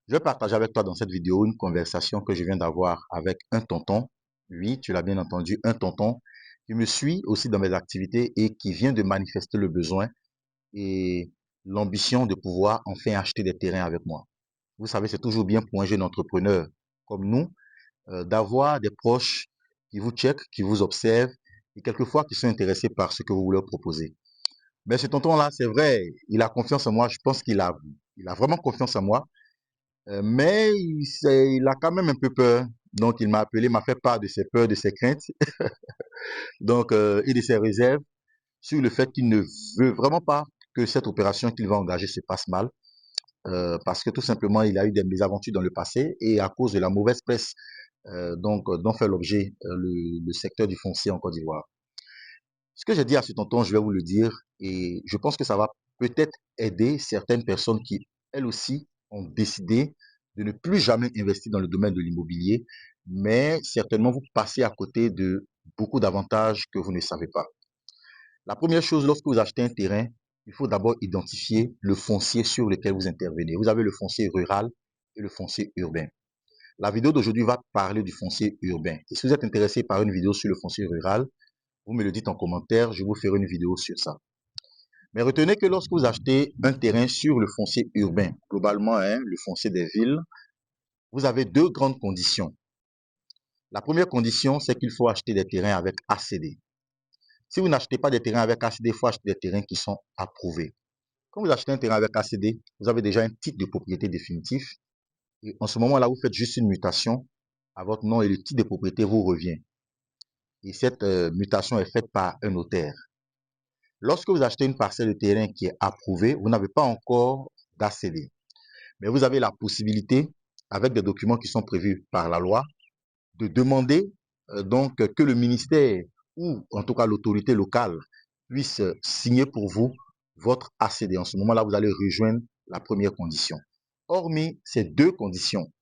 Je vais partager avec toi dans cette vidéo une conversation que je viens d'avoir avec un tonton. Oui, tu l'as bien entendu, un tonton qui me suit aussi dans mes activités et qui vient de manifester le besoin et l'ambition de pouvoir enfin acheter des terrains avec moi. Vous savez, c'est toujours bien pour un jeune entrepreneur comme nous d'avoir des proches qui vous checkent, qui vous observent et quelquefois qui sont intéressés par ce que vous leur proposez. Mais ce tonton-là, c'est vrai, il a confiance en moi. Je pense qu'il a vraiment confiance en moi. Mais il a quand même un peu peur. Donc, il m'a appelé, m'a fait part de ses peurs, de ses craintes, et de ses réserves sur le fait qu'il ne veut vraiment pas que cette opération qu'il va engager se passe mal, parce que tout simplement, il a eu des mésaventures dans le passé et à cause de la mauvaise presse dont fait l'objet le secteur du foncier en Côte d'Ivoire. Ce que j'ai dit à ce tonton, je vais vous le dire, et je pense que ça va peut-être aider certaines personnes qui, elles aussi, ont décidé de ne plus jamais investir dans le domaine de l'immobilier, mais certainement vous passez à côté de beaucoup d'avantages que vous ne savez pas. La première chose, lorsque vous achetez un terrain, il faut d'abord identifier le foncier sur lequel vous intervenez. Vous avez le foncier rural et le foncier urbain. La vidéo d'aujourd'hui va parler du foncier urbain. Et si vous êtes intéressé par une vidéo sur le foncier rural, vous me le dites en commentaire, je vous ferai une vidéo sur ça. Mais retenez que lorsque vous achetez un terrain sur le foncier urbain, globalement, le foncier des villes, vous avez deux grandes conditions. La première condition, c'est qu'il faut acheter des terrains avec ACD. Si vous n'achetez pas des terrains avec ACD, il faut acheter des terrains qui sont approuvés. Quand vous achetez un terrain avec ACD, vous avez déjà un titre de propriété définitif. Et en ce moment-là, vous faites juste une mutation à votre nom et le titre de propriété vous revient. Et cette mutation est faite par un notaire. Lorsque vous achetez une parcelle de terrain qui est approuvée, vous n'avez pas encore d'ACD. Mais vous avez la possibilité, avec des documents qui sont prévus par la loi, de demander donc que le ministère ou en tout cas l'autorité locale puisse signer pour vous votre ACD. En ce moment-là, vous allez rejoindre la première condition. Hormis ces deux conditions,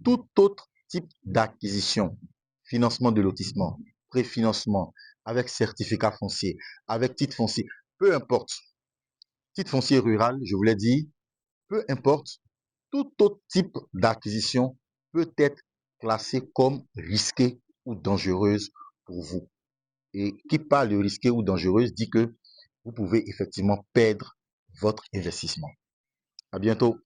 tout autre type d'acquisition, financement de lotissement, préfinancement, avec certificat foncier, avec titre foncier, peu importe, titre foncier rural, je vous l'ai dit, peu importe, tout autre type d'acquisition peut être classé comme risqué ou dangereuse pour vous. Et qui parle de risqué ou dangereuse dit que vous pouvez effectivement perdre votre investissement. À bientôt.